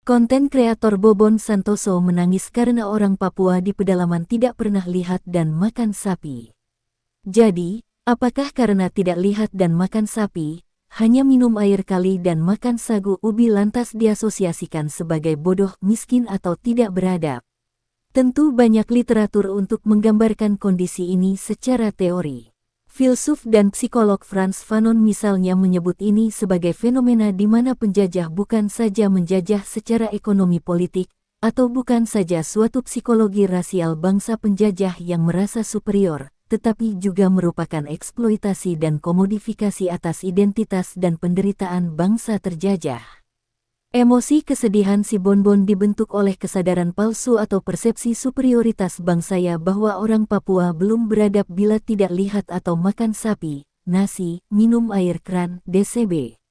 Konten kreator Bobon Santoso menangis karena orang Papua di pedalaman tidak pernah lihat dan makan sapi. Jadi, apakah karena tidak lihat dan makan sapi, hanya minum air kali dan makan sagu ubi lantas diasosiasikan sebagai bodoh, miskin atau tidak beradab? Tentu banyak literatur untuk menggambarkan kondisi ini secara teori. Filsuf dan psikolog Frantz Fanon misalnya menyebut ini sebagai fenomena di mana penjajah bukan saja menjajah secara ekonomi politik, atau bukan saja suatu psikologi rasial bangsa penjajah yang merasa superior, tetapi juga merupakan eksploitasi dan komodifikasi atas identitas dan penderitaan bangsa terjajah. Emosi kesedihan si Bonbon dibentuk oleh kesadaran palsu atau persepsi superioritas bangsanya bahwa orang Papua belum beradab bila tidak lihat atau makan sapi, nasi, minum air keran, DCB.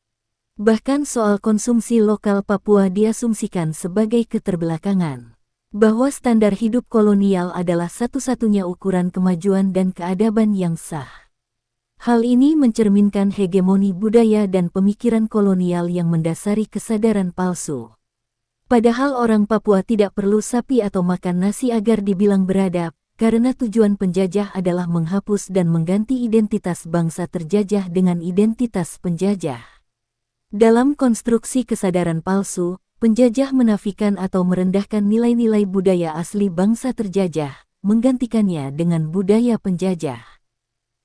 Bahkan soal konsumsi lokal Papua diasumsikan sebagai keterbelakangan. Bahwa standar hidup kolonial adalah satu-satunya ukuran kemajuan dan keadaban yang sah. Hal ini mencerminkan hegemoni budaya dan pemikiran kolonial yang mendasari kesadaran palsu. Padahal orang Papua tidak perlu sapi atau makan nasi agar dibilang beradab, karena tujuan penjajah adalah menghapus dan mengganti identitas bangsa terjajah dengan identitas penjajah. Dalam konstruksi kesadaran palsu, penjajah menafikan atau merendahkan nilai-nilai budaya asli bangsa terjajah, menggantikannya dengan budaya penjajah.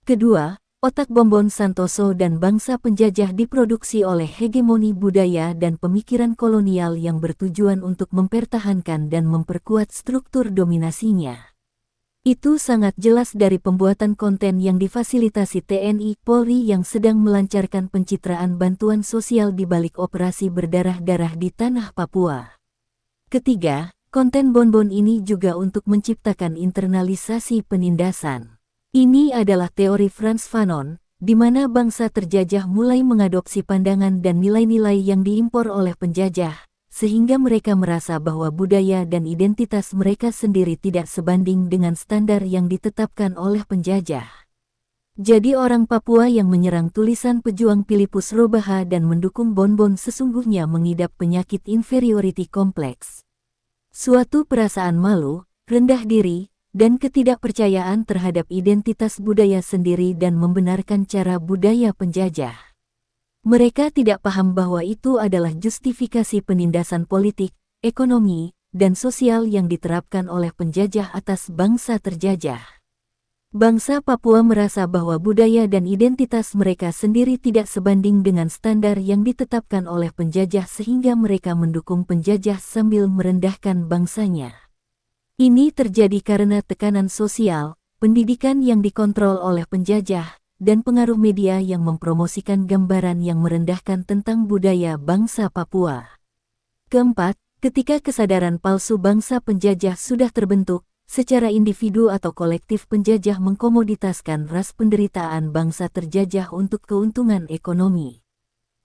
Kedua, otak Bobon Santoso dan bangsa penjajah diproduksi oleh hegemoni budaya dan pemikiran kolonial yang bertujuan untuk mempertahankan dan memperkuat struktur dominasinya. Itu sangat jelas dari pembuatan konten yang difasilitasi TNI Polri yang sedang melancarkan pencitraan bantuan sosial di balik operasi berdarah-darah di tanah Papua. Ketiga, konten Bonbon ini juga untuk menciptakan internalisasi penindasan. Ini adalah teori Frantz Fanon, di mana bangsa terjajah mulai mengadopsi pandangan dan nilai-nilai yang diimpor oleh penjajah, sehingga mereka merasa bahwa budaya dan identitas mereka sendiri tidak sebanding dengan standar yang ditetapkan oleh penjajah. Jadi orang Papua yang menyerang tulisan pejuang Philippus Robaha dan mendukung Bonbon sesungguhnya mengidap penyakit inferiority complex. Suatu perasaan malu, rendah diri, dan ketidakpercayaan terhadap identitas budaya sendiri dan membenarkan cara budaya penjajah. Mereka tidak paham bahwa itu adalah justifikasi penindasan politik, ekonomi, dan sosial yang diterapkan oleh penjajah atas bangsa terjajah. Bangsa Papua merasa bahwa budaya dan identitas mereka sendiri tidak sebanding dengan standar yang ditetapkan oleh penjajah sehingga mereka mendukung penjajah sambil merendahkan bangsanya. Ini terjadi karena tekanan sosial, pendidikan yang dikontrol oleh penjajah, dan pengaruh media yang mempromosikan gambaran yang merendahkan tentang budaya bangsa Papua. Keempat, ketika kesadaran palsu bangsa penjajah sudah terbentuk, secara individu atau kolektif penjajah mengkomoditaskan ras penderitaan bangsa terjajah untuk keuntungan ekonomi.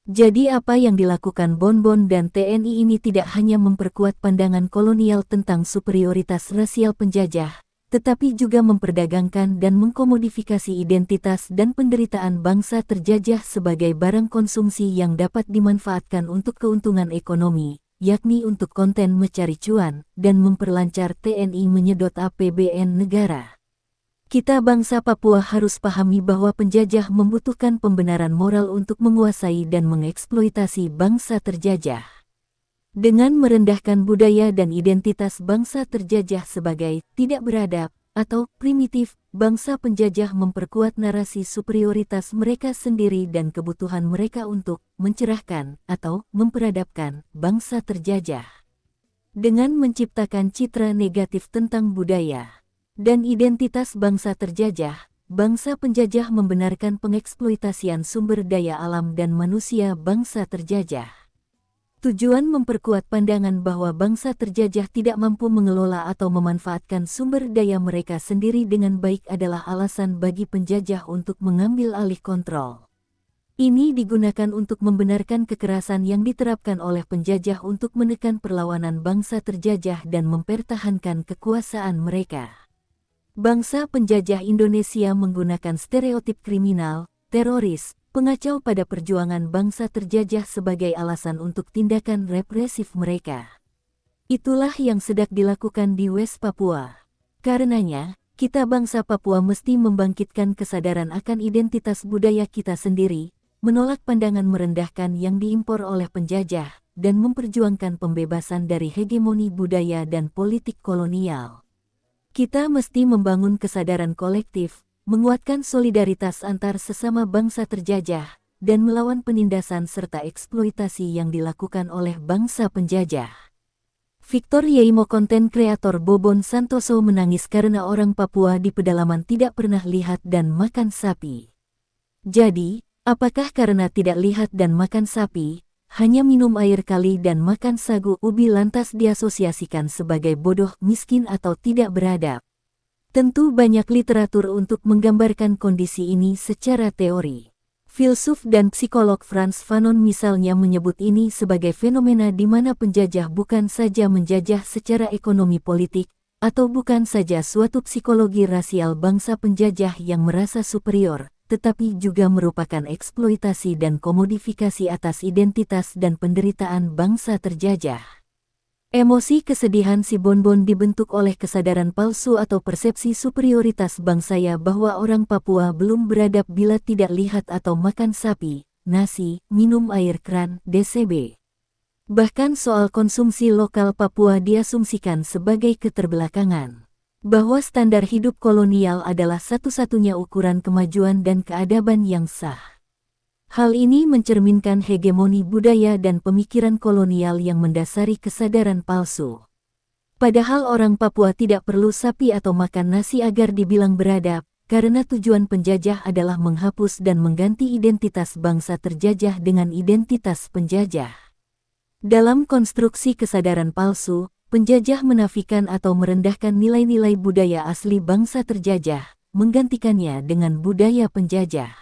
Jadi apa yang dilakukan Bonbon dan TNI ini tidak hanya memperkuat pandangan kolonial tentang superioritas rasial penjajah, tetapi juga memperdagangkan dan mengkomodifikasi identitas dan penderitaan bangsa terjajah sebagai barang konsumsi yang dapat dimanfaatkan untuk keuntungan ekonomi, yakni untuk konten mencari cuan, dan memperlancar TNI menyedot APBN negara. Kita bangsa Papua harus pahami bahwa penjajah membutuhkan pembenaran moral untuk menguasai dan mengeksploitasi bangsa terjajah. Dengan merendahkan budaya dan identitas bangsa terjajah sebagai tidak beradab atau primitif, bangsa penjajah memperkuat narasi superioritas mereka sendiri dan kebutuhan mereka untuk mencerahkan atau memperadabkan bangsa terjajah. Dengan menciptakan citra negatif tentang budaya dan identitas bangsa terjajah, bangsa penjajah membenarkan pengeksploitasian sumber daya alam dan manusia bangsa terjajah. Tujuan memperkuat pandangan bahwa bangsa terjajah tidak mampu mengelola atau memanfaatkan sumber daya mereka sendiri dengan baik adalah alasan bagi penjajah untuk mengambil alih kontrol. Ini digunakan untuk membenarkan kekerasan yang diterapkan oleh penjajah untuk menekan perlawanan bangsa terjajah dan mempertahankan kekuasaan mereka. Bangsa penjajah Indonesia menggunakan stereotip kriminal, teroris, pengacau pada perjuangan bangsa terjajah sebagai alasan untuk tindakan represif mereka. Itulah yang sedang dilakukan di West Papua. Karenanya, kita bangsa Papua mesti membangkitkan kesadaran akan identitas budaya kita sendiri, menolak pandangan merendahkan yang diimpor oleh penjajah, dan memperjuangkan pembebasan dari hegemoni budaya dan politik kolonial. Kita mesti membangun kesadaran kolektif, menguatkan solidaritas antar sesama bangsa terjajah, dan melawan penindasan serta eksploitasi yang dilakukan oleh bangsa penjajah. Victor Yeimo, konten kreator Bobon Santoso, menangis karena orang Papua di pedalaman tidak pernah lihat dan makan sapi. Jadi, apakah karena tidak lihat dan makan sapi, hanya minum air kali dan makan sagu ubi lantas diasosiasikan sebagai bodoh, miskin atau tidak beradab? Tentu banyak literatur untuk menggambarkan kondisi ini secara teori. Filsuf dan psikolog Frantz Fanon misalnya menyebut ini sebagai fenomena di mana penjajah bukan saja menjajah secara ekonomi politik, atau bukan saja suatu psikologi rasial bangsa penjajah yang merasa superior, tetapi juga merupakan eksploitasi dan komodifikasi atas identitas dan penderitaan bangsa terjajah. Emosi kesedihan si Bonbon dibentuk oleh kesadaran palsu atau persepsi superioritas bangsanya bahwa orang Papua belum beradab bila tidak lihat atau makan sapi, nasi, minum air keran, DCB. Bahkan soal konsumsi lokal Papua diasumsikan sebagai keterbelakangan. Bahwa standar hidup kolonial adalah satu-satunya ukuran kemajuan dan keadaban yang sah. Hal ini mencerminkan hegemoni budaya dan pemikiran kolonial yang mendasari kesadaran palsu. Padahal orang Papua tidak perlu sapi atau makan nasi agar dibilang beradab, karena tujuan penjajah adalah menghapus dan mengganti identitas bangsa terjajah dengan identitas penjajah. Dalam konstruksi kesadaran palsu, penjajah menafikan atau merendahkan nilai-nilai budaya asli bangsa terjajah, menggantikannya dengan budaya penjajah.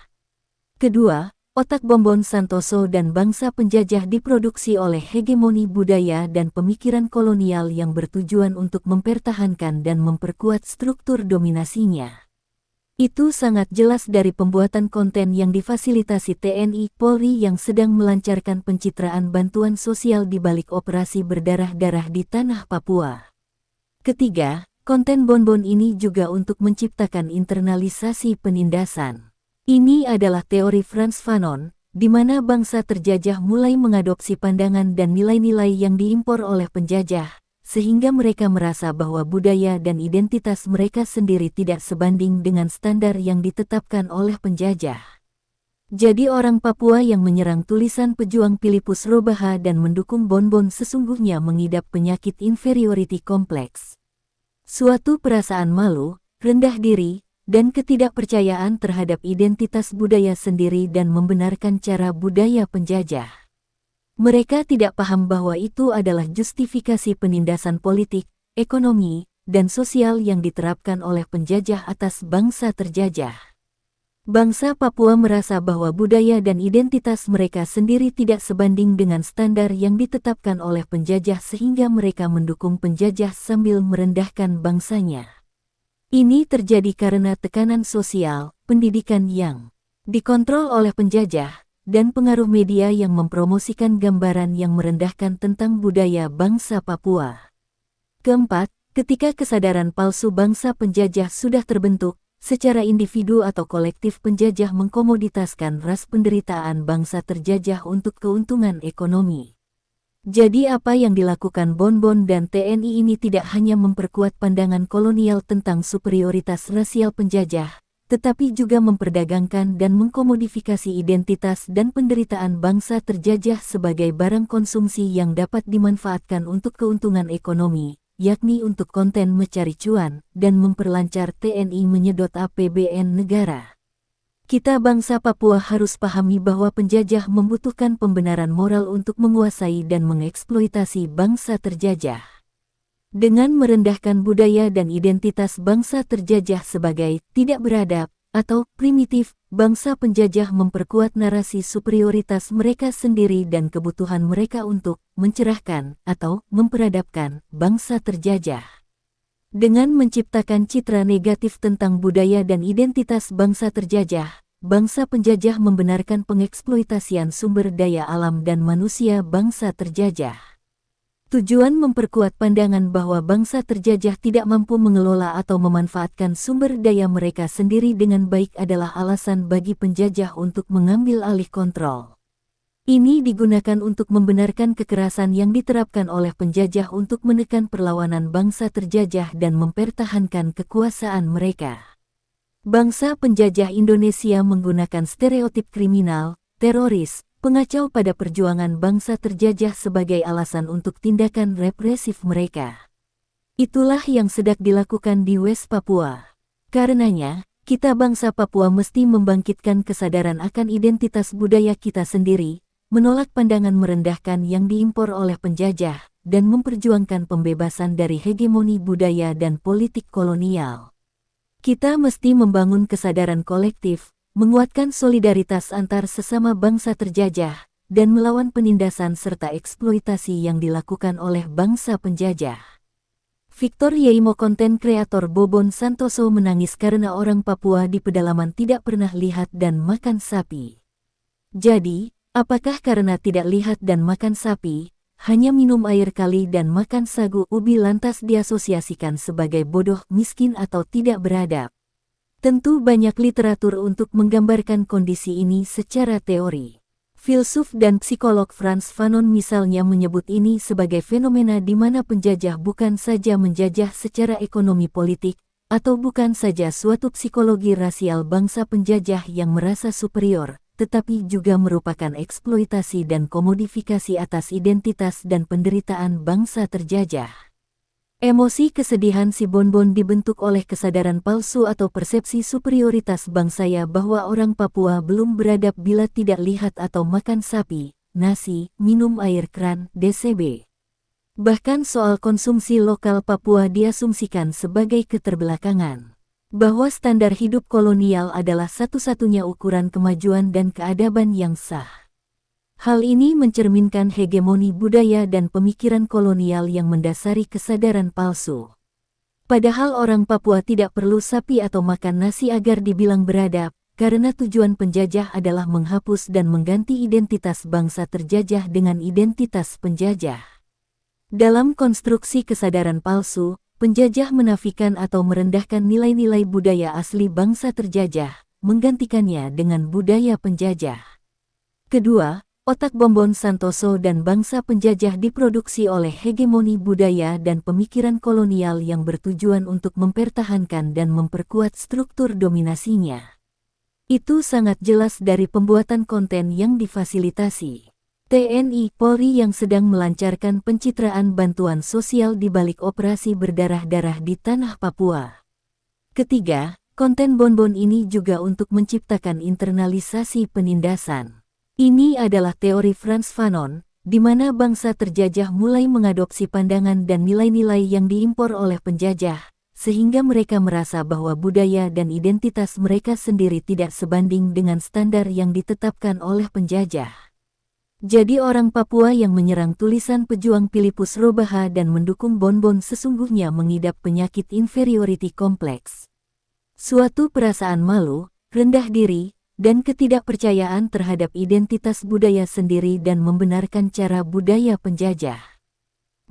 Kedua, otak Bobon Santoso dan bangsa penjajah diproduksi oleh hegemoni budaya dan pemikiran kolonial yang bertujuan untuk mempertahankan dan memperkuat struktur dominasinya. Itu sangat jelas dari pembuatan konten yang difasilitasi TNI Polri yang sedang melancarkan pencitraan bantuan sosial di balik operasi berdarah-darah di tanah Papua. Ketiga, konten Bonbon ini juga untuk menciptakan internalisasi penindasan. Ini adalah teori Frantz Fanon, di mana bangsa terjajah mulai mengadopsi pandangan dan nilai-nilai yang diimpor oleh penjajah, sehingga mereka merasa bahwa budaya dan identitas mereka sendiri tidak sebanding dengan standar yang ditetapkan oleh penjajah. Jadi orang Papua yang menyerang tulisan pejuang Philippus Robaha dan mendukung Bonbon sesungguhnya mengidap penyakit inferiority complex. Suatu perasaan malu, rendah diri, dan ketidakpercayaan terhadap identitas budaya sendiri dan membenarkan cara budaya penjajah. Mereka tidak paham bahwa itu adalah justifikasi penindasan politik, ekonomi, dan sosial yang diterapkan oleh penjajah atas bangsa terjajah. Bangsa Papua merasa bahwa budaya dan identitas mereka sendiri tidak sebanding dengan standar yang ditetapkan oleh penjajah sehingga mereka mendukung penjajah sambil merendahkan bangsanya. Ini terjadi karena tekanan sosial, pendidikan yang dikontrol oleh penjajah, dan pengaruh media yang mempromosikan gambaran yang merendahkan tentang budaya bangsa Papua. Keempat, ketika kesadaran palsu bangsa penjajah sudah terbentuk, secara individu atau kolektif penjajah mengkomoditaskan ras penderitaan bangsa terjajah untuk keuntungan ekonomi. Jadi apa yang dilakukan Bonbon dan TNI ini tidak hanya memperkuat pandangan kolonial tentang superioritas rasial penjajah, tetapi juga memperdagangkan dan mengkomodifikasi identitas dan penderitaan bangsa terjajah sebagai barang konsumsi yang dapat dimanfaatkan untuk keuntungan ekonomi, yakni untuk konten mencari cuan, dan memperlancar TNI menyedot APBN negara. Kita bangsa Papua harus pahami bahwa penjajah membutuhkan pembenaran moral untuk menguasai dan mengeksploitasi bangsa terjajah. Dengan merendahkan budaya dan identitas bangsa terjajah sebagai tidak beradab atau primitif, bangsa penjajah memperkuat narasi superioritas mereka sendiri dan kebutuhan mereka untuk mencerahkan atau memperadabkan bangsa terjajah. Dengan menciptakan citra negatif tentang budaya dan identitas bangsa terjajah, bangsa penjajah membenarkan pengeksploitasian sumber daya alam dan manusia bangsa terjajah. Tujuan memperkuat pandangan bahwa bangsa terjajah tidak mampu mengelola atau memanfaatkan sumber daya mereka sendiri dengan baik adalah alasan bagi penjajah untuk mengambil alih kontrol. Ini digunakan untuk membenarkan kekerasan yang diterapkan oleh penjajah untuk menekan perlawanan bangsa terjajah dan mempertahankan kekuasaan mereka. Bangsa penjajah Indonesia menggunakan stereotip kriminal, teroris, pengacau pada perjuangan bangsa terjajah sebagai alasan untuk tindakan represif mereka. Itulah yang sedang dilakukan di West Papua. Karenanya, kita bangsa Papua mesti membangkitkan kesadaran akan identitas budaya kita sendiri, menolak pandangan merendahkan yang diimpor oleh penjajah, dan memperjuangkan pembebasan dari hegemoni budaya dan politik kolonial. Kita mesti membangun kesadaran kolektif, menguatkan solidaritas antar sesama bangsa terjajah, dan melawan penindasan serta eksploitasi yang dilakukan oleh bangsa penjajah. Victor Yeimo, konten kreator Bobon Santoso, menangis karena orang Papua di pedalaman tidak pernah lihat dan makan sapi. Jadi, apakah karena tidak lihat dan makan sapi, hanya minum air kali dan makan sagu ubi lantas diasosiasikan sebagai bodoh, miskin atau tidak beradab? Tentu banyak literatur untuk menggambarkan kondisi ini secara teori. Filsuf dan psikolog Frantz Fanon misalnya menyebut ini sebagai fenomena di mana penjajah bukan saja menjajah secara ekonomi politik, atau bukan saja suatu psikologi rasial bangsa penjajah yang merasa superior, tetapi juga merupakan eksploitasi dan komodifikasi atas identitas dan penderitaan bangsa terjajah. Emosi kesedihan si Bonbon dibentuk oleh kesadaran palsu atau persepsi superioritas bangsanya bahwa orang Papua belum beradab bila tidak lihat atau makan sapi, nasi, minum air keran, DCB. Bahkan soal konsumsi lokal Papua diasumsikan sebagai keterbelakangan. Bahwa standar hidup kolonial adalah satu-satunya ukuran kemajuan dan keadaban yang sah. Hal ini mencerminkan hegemoni budaya dan pemikiran kolonial yang mendasari kesadaran palsu. Padahal orang Papua tidak perlu sapi atau makan nasi agar dibilang beradab, karena tujuan penjajah adalah menghapus dan mengganti identitas bangsa terjajah dengan identitas penjajah. Dalam konstruksi kesadaran palsu, penjajah menafikan atau merendahkan nilai-nilai budaya asli bangsa terjajah, menggantikannya dengan budaya penjajah. Kedua, otak Bobon Santoso dan bangsa penjajah diproduksi oleh hegemoni budaya dan pemikiran kolonial yang bertujuan untuk mempertahankan dan memperkuat struktur dominasinya. Itu sangat jelas dari pembuatan konten yang difasilitasi TNI Polri yang sedang melancarkan pencitraan bantuan sosial di balik operasi berdarah-darah di tanah Papua. Ketiga, konten Bonbon ini juga untuk menciptakan internalisasi penindasan. Ini adalah teori Frantz Fanon, di mana bangsa terjajah mulai mengadopsi pandangan dan nilai-nilai yang diimpor oleh penjajah, sehingga mereka merasa bahwa budaya dan identitas mereka sendiri tidak sebanding dengan standar yang ditetapkan oleh penjajah. Jadi orang Papua yang menyerang tulisan pejuang Philippus Robaha dan mendukung Bonbon sesungguhnya mengidap penyakit inferiority complex. Suatu perasaan malu, rendah diri, dan ketidakpercayaan terhadap identitas budaya sendiri dan membenarkan cara budaya penjajah.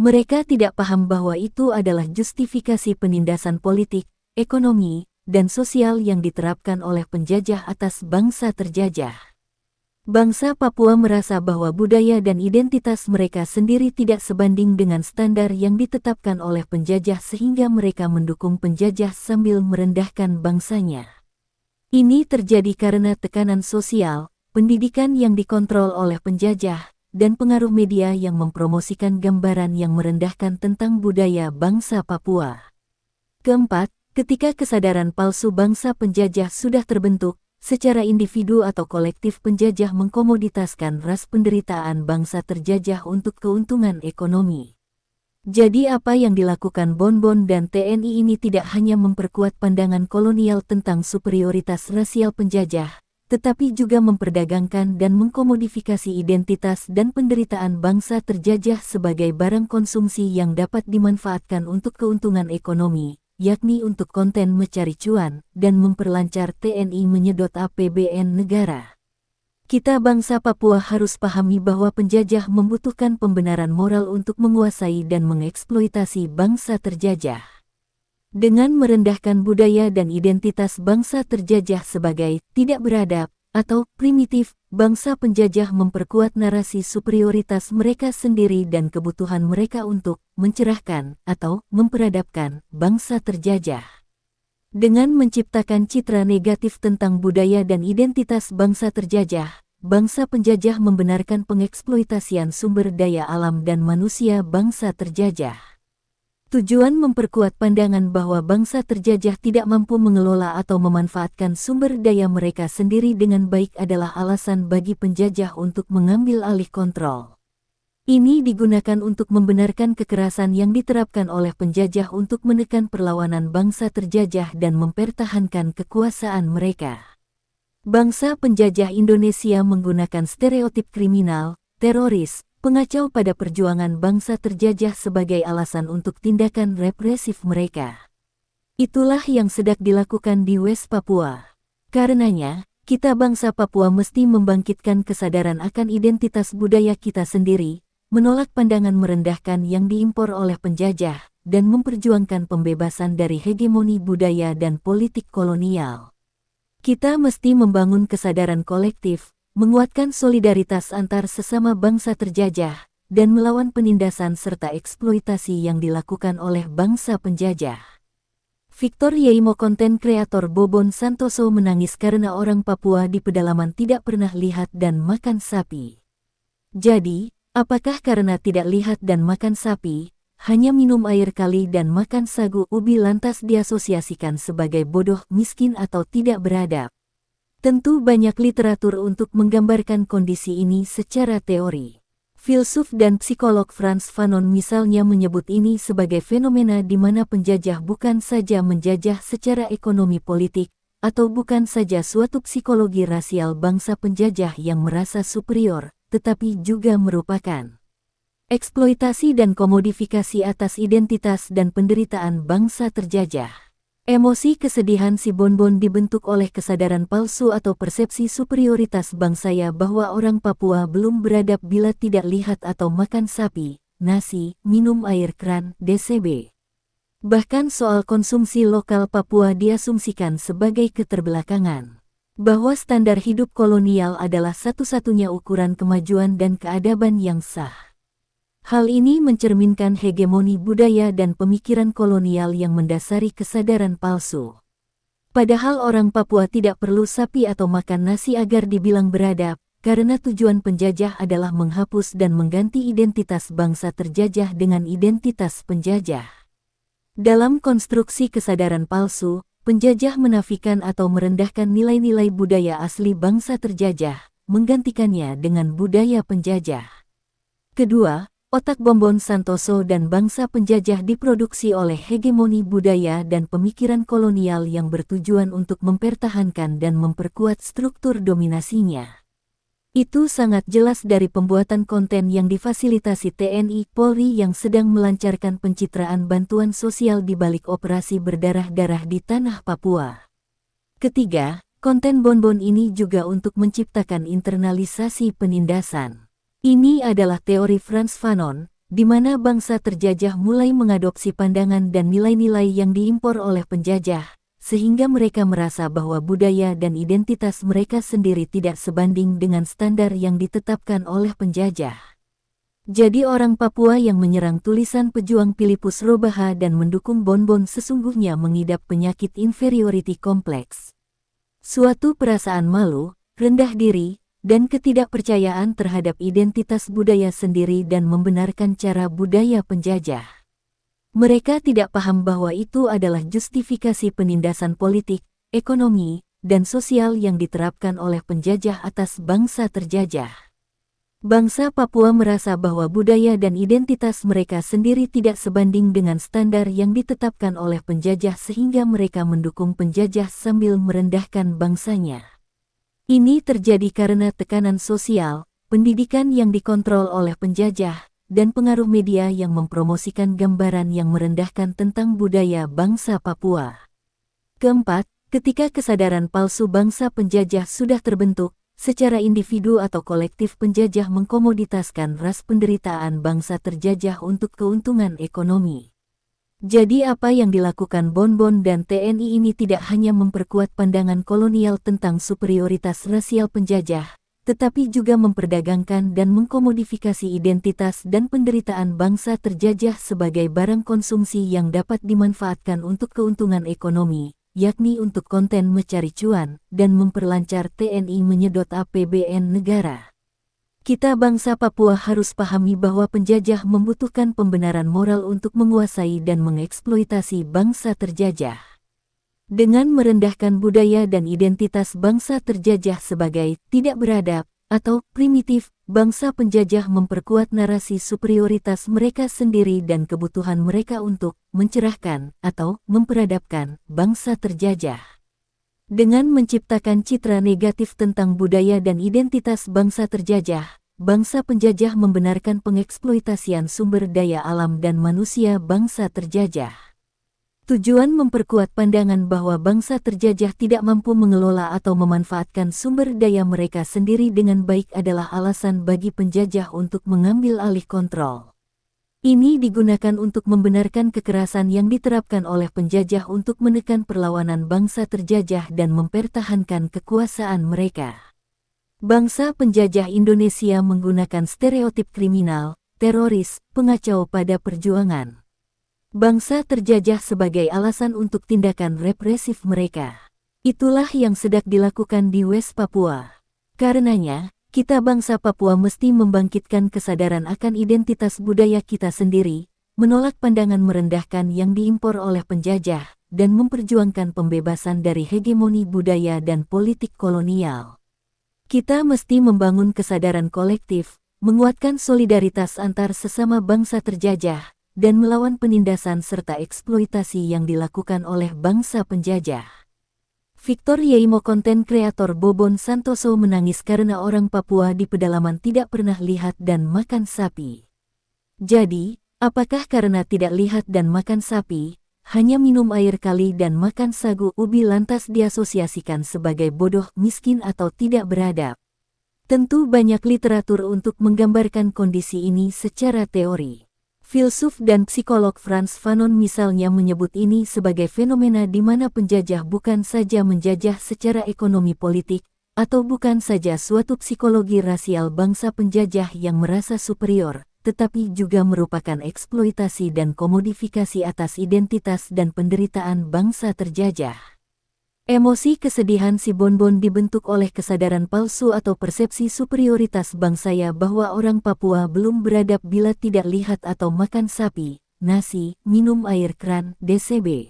Mereka tidak paham bahwa itu adalah justifikasi penindasan politik, ekonomi, dan sosial yang diterapkan oleh penjajah atas bangsa terjajah. Bangsa Papua merasa bahwa budaya dan identitas mereka sendiri tidak sebanding dengan standar yang ditetapkan oleh penjajah sehingga mereka mendukung penjajah sambil merendahkan bangsanya. Ini terjadi karena tekanan sosial, pendidikan yang dikontrol oleh penjajah, dan pengaruh media yang mempromosikan gambaran yang merendahkan tentang budaya bangsa Papua. Keempat, ketika kesadaran palsu bangsa penjajah sudah terbentuk, secara individu atau kolektif penjajah mengkomoditaskan ras penderitaan bangsa terjajah untuk keuntungan ekonomi. Jadi apa yang dilakukan Bonbon dan TNI ini tidak hanya memperkuat pandangan kolonial tentang superioritas rasial penjajah, tetapi juga memperdagangkan dan mengkomodifikasi identitas dan penderitaan bangsa terjajah sebagai barang konsumsi yang dapat dimanfaatkan untuk keuntungan ekonomi, yakni untuk konten mencari cuan dan memperlancar TNI menyedot APBN negara. Kita bangsa Papua harus pahami bahwa penjajah membutuhkan pembenaran moral untuk menguasai dan mengeksploitasi bangsa terjajah. Dengan merendahkan budaya dan identitas bangsa terjajah sebagai tidak beradab atau primitif, bangsa penjajah memperkuat narasi superioritas mereka sendiri dan kebutuhan mereka untuk mencerahkan atau memperadabkan bangsa terjajah. Dengan menciptakan citra negatif tentang budaya dan identitas bangsa terjajah, bangsa penjajah membenarkan pengeksploitasian sumber daya alam dan manusia bangsa terjajah. Tujuan memperkuat pandangan bahwa bangsa terjajah tidak mampu mengelola atau memanfaatkan sumber daya mereka sendiri dengan baik adalah alasan bagi penjajah untuk mengambil alih kontrol. Ini digunakan untuk membenarkan kekerasan yang diterapkan oleh penjajah untuk menekan perlawanan bangsa terjajah dan mempertahankan kekuasaan mereka. Bangsa penjajah Indonesia menggunakan stereotip kriminal, teroris, pengacau pada perjuangan bangsa terjajah sebagai alasan untuk tindakan represif mereka. Itulah yang sedang dilakukan di West Papua. Karenanya, kita bangsa Papua mesti membangkitkan kesadaran akan identitas budaya kita sendiri, menolak pandangan merendahkan yang diimpor oleh penjajah, dan memperjuangkan pembebasan dari hegemoni budaya dan politik kolonial. Kita mesti membangun kesadaran kolektif, menguatkan solidaritas antar sesama bangsa terjajah, dan melawan penindasan serta eksploitasi yang dilakukan oleh bangsa penjajah. Victor Yeimo, konten kreator Bobon Santoso, menangis karena orang Papua di pedalaman tidak pernah lihat dan makan sapi. Jadi, apakah karena tidak lihat dan makan sapi, hanya minum air kali dan makan sagu ubi lantas diasosiasikan sebagai bodoh, miskin atau tidak beradab? Tentu banyak literatur untuk menggambarkan kondisi ini secara teori. Filsuf dan psikolog Frantz Fanon misalnya menyebut ini sebagai fenomena di mana penjajah bukan saja menjajah secara ekonomi politik, atau bukan saja suatu psikologi rasial bangsa penjajah yang merasa superior, tetapi juga merupakan eksploitasi dan komodifikasi atas identitas dan penderitaan bangsa terjajah. Emosi kesedihan si Bonbon dibentuk oleh kesadaran palsu atau persepsi superioritas bangsanya bahwa orang Papua belum beradab bila tidak lihat atau makan sapi, nasi, minum air keran, DCB. Bahkan soal konsumsi lokal Papua diasumsikan sebagai keterbelakangan. Bahwa standar hidup kolonial adalah satu-satunya ukuran kemajuan dan keadaban yang sah. Hal ini mencerminkan hegemoni budaya dan pemikiran kolonial yang mendasari kesadaran palsu. Padahal orang Papua tidak perlu sapi atau makan nasi agar dibilang beradab, karena tujuan penjajah adalah menghapus dan mengganti identitas bangsa terjajah dengan identitas penjajah. Dalam konstruksi kesadaran palsu, penjajah menafikan atau merendahkan nilai-nilai budaya asli bangsa terjajah, menggantikannya dengan budaya penjajah. Kedua, otak Bobon Santoso dan bangsa penjajah diproduksi oleh hegemoni budaya dan pemikiran kolonial yang bertujuan untuk mempertahankan dan memperkuat struktur dominasinya. Itu sangat jelas dari pembuatan konten yang difasilitasi TNI Polri yang sedang melancarkan pencitraan bantuan sosial di balik operasi berdarah-darah di tanah Papua. Ketiga, konten Bonbon ini juga untuk menciptakan internalisasi penindasan. Ini adalah teori Frantz Fanon, di mana bangsa terjajah mulai mengadopsi pandangan dan nilai-nilai yang diimpor oleh penjajah, sehingga mereka merasa bahwa budaya dan identitas mereka sendiri tidak sebanding dengan standar yang ditetapkan oleh penjajah. Jadi orang Papua yang menyerang tulisan pejuang Philippus Robaha dan mendukung Bonbon sesungguhnya mengidap penyakit inferiority complex. Suatu perasaan malu, rendah diri, dan ketidakpercayaan terhadap identitas budaya sendiri dan membenarkan cara budaya penjajah. Mereka tidak paham bahwa itu adalah justifikasi penindasan politik, ekonomi, dan sosial yang diterapkan oleh penjajah atas bangsa terjajah. Bangsa Papua merasa bahwa budaya dan identitas mereka sendiri tidak sebanding dengan standar yang ditetapkan oleh penjajah sehingga mereka mendukung penjajah sambil merendahkan bangsanya. Ini terjadi karena tekanan sosial, pendidikan yang dikontrol oleh penjajah, dan pengaruh media yang mempromosikan gambaran yang merendahkan tentang budaya bangsa Papua. Keempat, ketika kesadaran palsu bangsa penjajah sudah terbentuk, secara individu atau kolektif penjajah mengkomoditaskan ras penderitaan bangsa terjajah untuk keuntungan ekonomi. Jadi apa yang dilakukan Bonbon dan TNI ini tidak hanya memperkuat pandangan kolonial tentang superioritas rasial penjajah, tetapi juga memperdagangkan dan mengkomodifikasi identitas dan penderitaan bangsa terjajah sebagai barang konsumsi yang dapat dimanfaatkan untuk keuntungan ekonomi, yakni untuk konten mencari cuan, dan memperlancar TNI menyedot APBN negara. Kita bangsa Papua harus pahami bahwa penjajah membutuhkan pembenaran moral untuk menguasai dan mengeksploitasi bangsa terjajah. Dengan merendahkan budaya dan identitas bangsa terjajah sebagai tidak beradab atau primitif, bangsa penjajah memperkuat narasi superioritas mereka sendiri dan kebutuhan mereka untuk mencerahkan atau memperadabkan bangsa terjajah. Dengan menciptakan citra negatif tentang budaya dan identitas bangsa terjajah, bangsa penjajah membenarkan pengeksploitasian sumber daya alam dan manusia bangsa terjajah. Tujuan memperkuat pandangan bahwa bangsa terjajah tidak mampu mengelola atau memanfaatkan sumber daya mereka sendiri dengan baik adalah alasan bagi penjajah untuk mengambil alih kontrol. Ini digunakan untuk membenarkan kekerasan yang diterapkan oleh penjajah untuk menekan perlawanan bangsa terjajah dan mempertahankan kekuasaan mereka. Bangsa penjajah Indonesia menggunakan stereotip kriminal, teroris, pengacau pada perjuangan bangsa terjajah sebagai alasan untuk tindakan represif mereka. Itulah yang sedang dilakukan di West Papua. Karenanya, kita bangsa Papua mesti membangkitkan kesadaran akan identitas budaya kita sendiri, menolak pandangan merendahkan yang diimpor oleh penjajah, dan memperjuangkan pembebasan dari hegemoni budaya dan politik kolonial. Kita mesti membangun kesadaran kolektif, menguatkan solidaritas antar sesama bangsa terjajah, dan melawan penindasan serta eksploitasi yang dilakukan oleh bangsa penjajah. Victor Yeimo, konten kreator Bobon Santoso, menangis karena orang Papua di pedalaman tidak pernah lihat dan makan sapi. Jadi, apakah karena tidak lihat dan makan sapi, hanya minum air kali dan makan sagu ubi lantas diasosiasikan sebagai bodoh, miskin atau tidak beradab? Tentu banyak literatur untuk menggambarkan kondisi ini secara teori. Filsuf dan psikolog Frantz Fanon misalnya menyebut ini sebagai fenomena di mana penjajah bukan saja menjajah secara ekonomi politik, atau bukan saja suatu psikologi rasial bangsa penjajah yang merasa superior, tetapi juga merupakan eksploitasi dan komodifikasi atas identitas dan penderitaan bangsa terjajah. Emosi kesedihan si Bonbon dibentuk oleh kesadaran palsu atau persepsi superioritas bangsanya bahwa orang Papua belum beradab bila tidak lihat atau makan sapi, nasi, minum air keran, DCB.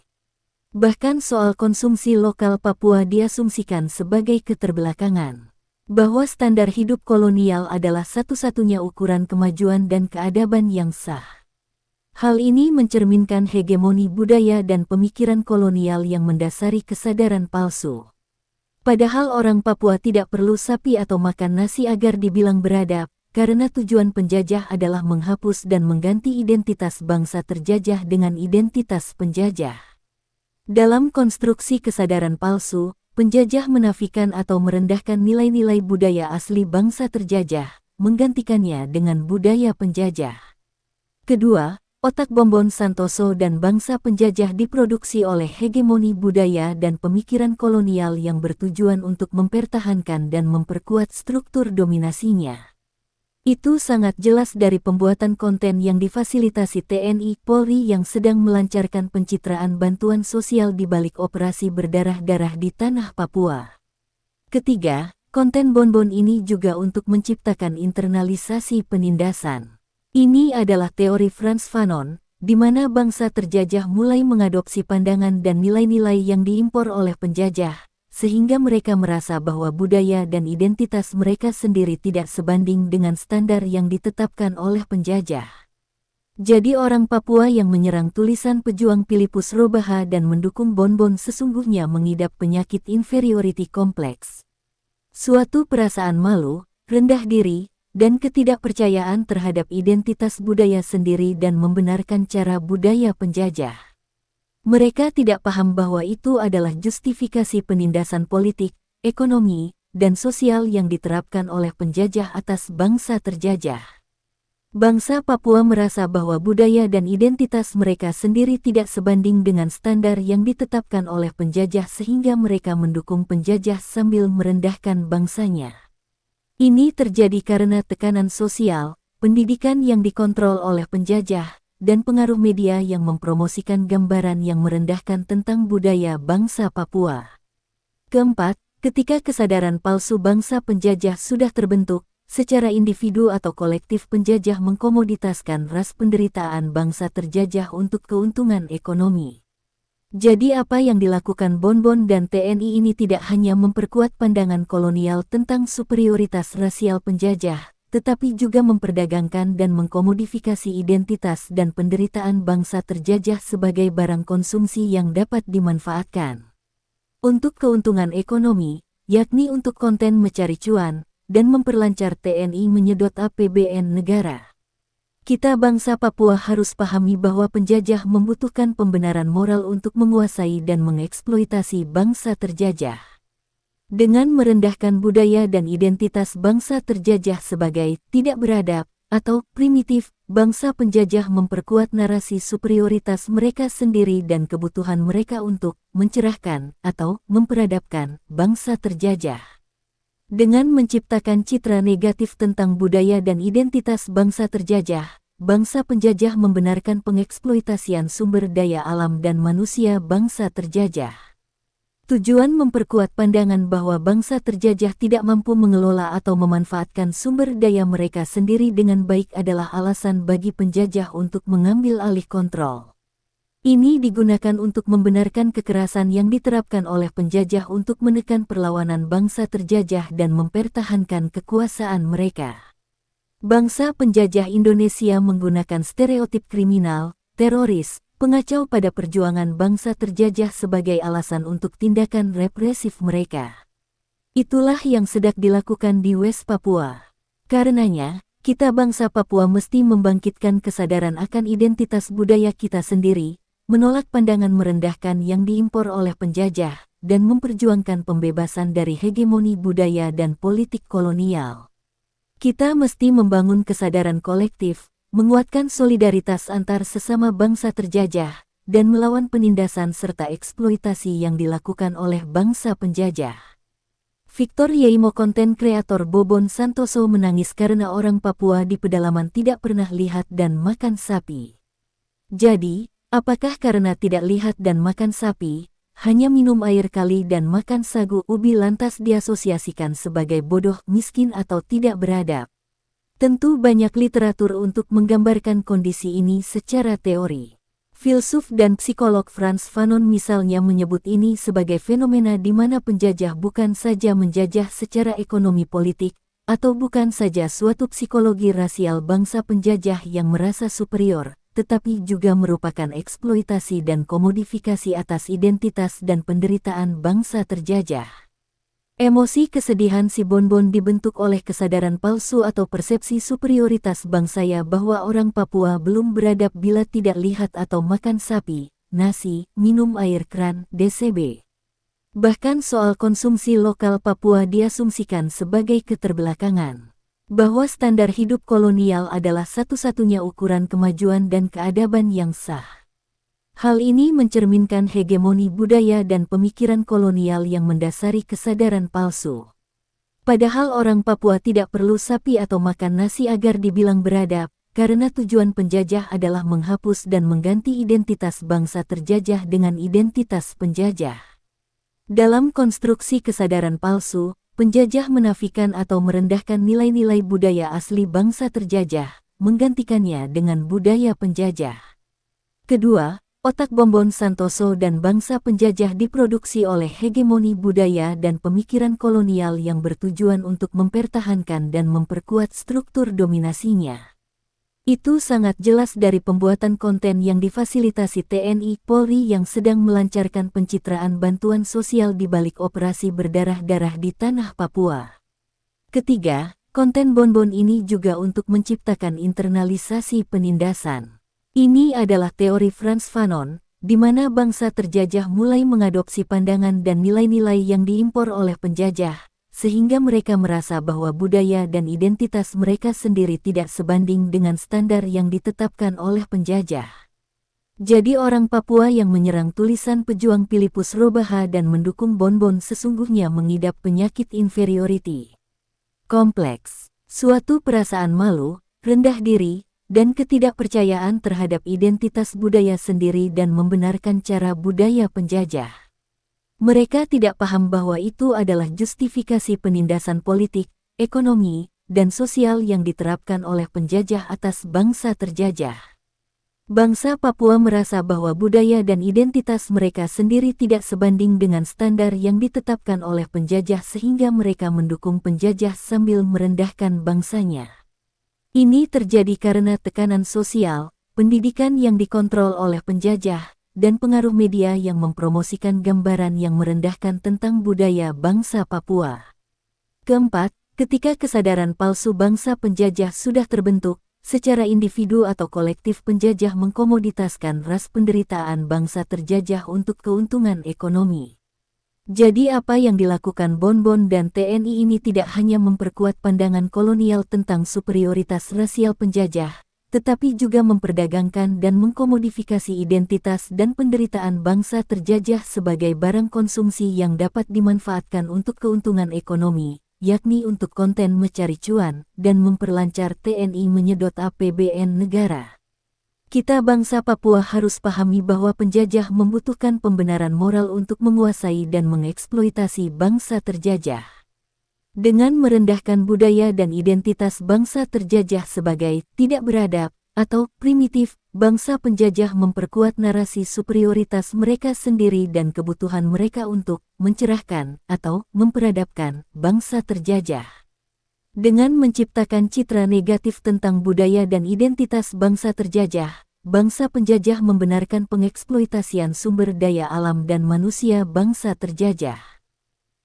Bahkan soal konsumsi lokal Papua diasumsikan sebagai keterbelakangan. Bahwa standar hidup kolonial adalah satu-satunya ukuran kemajuan dan keadaban yang sah. Hal ini mencerminkan hegemoni budaya dan pemikiran kolonial yang mendasari kesadaran palsu. Padahal orang Papua tidak perlu sapi atau makan nasi agar dibilang beradab, karena tujuan penjajah adalah menghapus dan mengganti identitas bangsa terjajah dengan identitas penjajah. Dalam konstruksi kesadaran palsu, penjajah menafikan atau merendahkan nilai-nilai budaya asli bangsa terjajah, menggantikannya dengan budaya penjajah. Kedua, otak Bonbon Santoso dan bangsa penjajah diproduksi oleh hegemoni budaya dan pemikiran kolonial yang bertujuan untuk mempertahankan dan memperkuat struktur dominasinya. Itu sangat jelas dari pembuatan konten yang difasilitasi TNI Polri yang sedang melancarkan pencitraan bantuan sosial di balik operasi berdarah-darah di tanah Papua. Ketiga, konten Bonbon ini juga untuk menciptakan internalisasi penindasan. Ini adalah teori Frantz Fanon, di mana bangsa terjajah mulai mengadopsi pandangan dan nilai-nilai yang diimpor oleh penjajah, sehingga mereka merasa bahwa budaya dan identitas mereka sendiri tidak sebanding dengan standar yang ditetapkan oleh penjajah. Jadi orang Papua yang menyerang tulisan pejuang Philippus Robaha dan mendukung Bonbon sesungguhnya mengidap penyakit inferiority complex. Suatu perasaan malu, rendah diri, dan ketidakpercayaan terhadap identitas budaya sendiri dan membenarkan cara budaya penjajah. Mereka tidak paham bahwa itu adalah justifikasi penindasan politik, ekonomi, dan sosial yang diterapkan oleh penjajah atas bangsa terjajah. Bangsa Papua merasa bahwa budaya dan identitas mereka sendiri tidak sebanding dengan standar yang ditetapkan oleh penjajah sehingga mereka mendukung penjajah sambil merendahkan bangsanya. Ini terjadi karena tekanan sosial, pendidikan yang dikontrol oleh penjajah, dan pengaruh media yang mempromosikan gambaran yang merendahkan tentang budaya bangsa Papua. Keempat, ketika kesadaran palsu bangsa penjajah sudah terbentuk, secara individu atau kolektif penjajah mengkomoditaskan ras penderitaan bangsa terjajah untuk keuntungan ekonomi. Jadi apa yang dilakukan Bonbon dan TNI ini tidak hanya memperkuat pandangan kolonial tentang superioritas rasial penjajah, tetapi juga memperdagangkan dan mengkomodifikasi identitas dan penderitaan bangsa terjajah sebagai barang konsumsi yang dapat dimanfaatkan untuk keuntungan ekonomi, yakni untuk konten mencari cuan, dan memperlancar TNI menyedot APBN negara. Kita bangsa Papua harus pahami bahwa penjajah membutuhkan pembenaran moral untuk menguasai dan mengeksploitasi bangsa terjajah. Dengan merendahkan budaya dan identitas bangsa terjajah sebagai tidak beradab atau primitif, bangsa penjajah memperkuat narasi superioritas mereka sendiri dan kebutuhan mereka untuk mencerahkan atau memperadabkan bangsa terjajah. Dengan menciptakan citra negatif tentang budaya dan identitas bangsa terjajah, bangsa penjajah membenarkan pengeksploitasian sumber daya alam dan manusia bangsa terjajah. Tujuan memperkuat pandangan bahwa bangsa terjajah tidak mampu mengelola atau memanfaatkan sumber daya mereka sendiri dengan baik adalah alasan bagi penjajah untuk mengambil alih kontrol. Ini digunakan untuk membenarkan kekerasan yang diterapkan oleh penjajah untuk menekan perlawanan bangsa terjajah dan mempertahankan kekuasaan mereka. Bangsa penjajah Indonesia menggunakan stereotip kriminal, teroris, pengacau pada perjuangan bangsa terjajah sebagai alasan untuk tindakan represif mereka. Itulah yang sedang dilakukan di West Papua. Karenanya, kita bangsa Papua mesti membangkitkan kesadaran akan identitas budaya kita sendiri, menolak pandangan merendahkan yang diimpor oleh penjajah, dan memperjuangkan pembebasan dari hegemoni budaya dan politik kolonial. Kita mesti membangun kesadaran kolektif, menguatkan solidaritas antar sesama bangsa terjajah, dan melawan penindasan serta eksploitasi yang dilakukan oleh bangsa penjajah. Victor Yeimo, konten kreator Bobon Santoso, menangis karena orang Papua di pedalaman tidak pernah lihat dan makan sapi. Jadi, apakah karena tidak lihat dan makan sapi, hanya minum air kali dan makan sagu ubi lantas diasosiasikan sebagai bodoh, miskin atau tidak beradab? Tentu banyak literatur untuk menggambarkan kondisi ini secara teori. Filsuf dan psikolog Frantz Fanon misalnya menyebut ini sebagai fenomena di mana penjajah bukan saja menjajah secara ekonomi politik, atau bukan saja suatu psikologi rasial bangsa penjajah yang merasa superior, tetapi juga merupakan eksploitasi dan komodifikasi atas identitas dan penderitaan bangsa terjajah. Emosi kesedihan si Bonbon dibentuk oleh kesadaran palsu atau persepsi superioritas bangsanya bahwa orang Papua belum beradab bila tidak lihat atau makan sapi, nasi, minum air keran, DCB. Bahkan soal konsumsi lokal Papua diasumsikan sebagai keterbelakangan. Bahwa standar hidup kolonial adalah satu-satunya ukuran kemajuan dan keadaban yang sah. Hal ini mencerminkan hegemoni budaya dan pemikiran kolonial yang mendasari kesadaran palsu. Padahal orang Papua tidak perlu sapi atau makan nasi agar dibilang beradab, karena tujuan penjajah adalah menghapus dan mengganti identitas bangsa terjajah dengan identitas penjajah. Dalam konstruksi kesadaran palsu, penjajah menafikan atau merendahkan nilai-nilai budaya asli bangsa terjajah, menggantikannya dengan budaya penjajah. Kedua, otak Bonbon Santoso dan bangsa penjajah diproduksi oleh hegemoni budaya dan pemikiran kolonial yang bertujuan untuk mempertahankan dan memperkuat struktur dominasinya. Itu sangat jelas dari pembuatan konten yang difasilitasi TNI Polri yang sedang melancarkan pencitraan bantuan sosial di balik operasi berdarah-darah di tanah Papua. Ketiga, Konten bonbon ini juga untuk menciptakan internalisasi penindasan. Ini adalah teori Frantz Fanon, di mana bangsa terjajah mulai mengadopsi pandangan dan nilai-nilai yang diimpor oleh penjajah, sehingga mereka merasa bahwa budaya dan identitas mereka sendiri tidak sebanding dengan standar yang ditetapkan oleh penjajah. Jadi orang Papua yang menyerang tulisan pejuang Philippus Robaha dan mendukung bonbon sesungguhnya mengidap penyakit inferiority kompleks, suatu perasaan malu, rendah diri, dan ketidakpercayaan terhadap identitas budaya sendiri dan membenarkan cara budaya penjajah. Mereka tidak paham bahwa itu adalah justifikasi penindasan politik, ekonomi, dan sosial yang diterapkan oleh penjajah atas bangsa terjajah. Bangsa Papua merasa bahwa budaya dan identitas mereka sendiri tidak sebanding dengan standar yang ditetapkan oleh penjajah sehingga mereka mendukung penjajah sambil merendahkan bangsanya. Ini terjadi karena tekanan sosial, pendidikan yang dikontrol oleh penjajah, dan pengaruh media yang mempromosikan gambaran yang merendahkan tentang budaya bangsa Papua. Keempat, ketika kesadaran palsu bangsa penjajah sudah terbentuk, secara individu atau kolektif penjajah mengkomoditaskan ras penderitaan bangsa terjajah untuk keuntungan ekonomi. Jadi apa yang dilakukan Bonbon dan TNI ini tidak hanya memperkuat pandangan kolonial tentang superioritas rasial penjajah, tetapi juga memperdagangkan dan mengkomodifikasi identitas dan penderitaan bangsa terjajah sebagai barang konsumsi yang dapat dimanfaatkan untuk keuntungan ekonomi, yakni untuk konten mencari cuan, dan memperlancar TNI menyedot APBN negara. Kita bangsa Papua harus pahami bahwa penjajah membutuhkan pembenaran moral untuk menguasai dan mengeksploitasi bangsa terjajah. Dengan merendahkan budaya dan identitas bangsa terjajah sebagai tidak beradab atau primitif, bangsa penjajah memperkuat narasi superioritas mereka sendiri dan kebutuhan mereka untuk mencerahkan atau memperadabkan bangsa terjajah. Dengan menciptakan citra negatif tentang budaya dan identitas bangsa terjajah, bangsa penjajah membenarkan pengeksploitasian sumber daya alam dan manusia bangsa terjajah.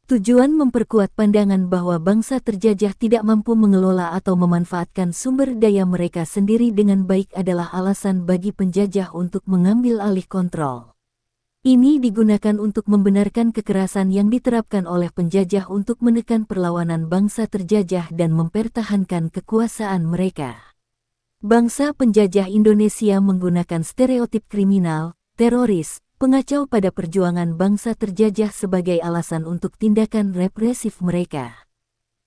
Tujuan memperkuat pandangan bahwa bangsa terjajah tidak mampu mengelola atau memanfaatkan sumber daya mereka sendiri dengan baik adalah alasan bagi penjajah untuk mengambil alih kontrol. Ini digunakan untuk membenarkan kekerasan yang diterapkan oleh penjajah untuk menekan perlawanan bangsa terjajah dan mempertahankan kekuasaan mereka. Bangsa penjajah Indonesia menggunakan stereotip kriminal, teroris, pengacau pada perjuangan bangsa terjajah sebagai alasan untuk tindakan represif mereka.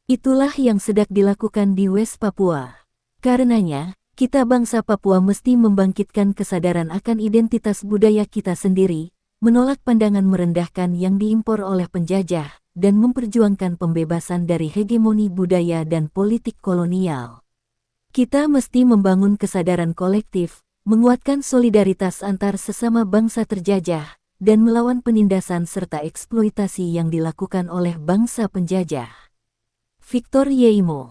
Itulah yang sedang dilakukan di West Papua. Karenanya, kita bangsa Papua mesti membangkitkan kesadaran akan identitas budaya kita sendiri, menolak pandangan merendahkan yang diimpor oleh penjajah, dan memperjuangkan pembebasan dari hegemoni budaya dan politik kolonial. Kita mesti membangun kesadaran kolektif, menguatkan solidaritas antar sesama bangsa terjajah, dan melawan penindasan serta eksploitasi yang dilakukan oleh bangsa penjajah. Victor Yeimo.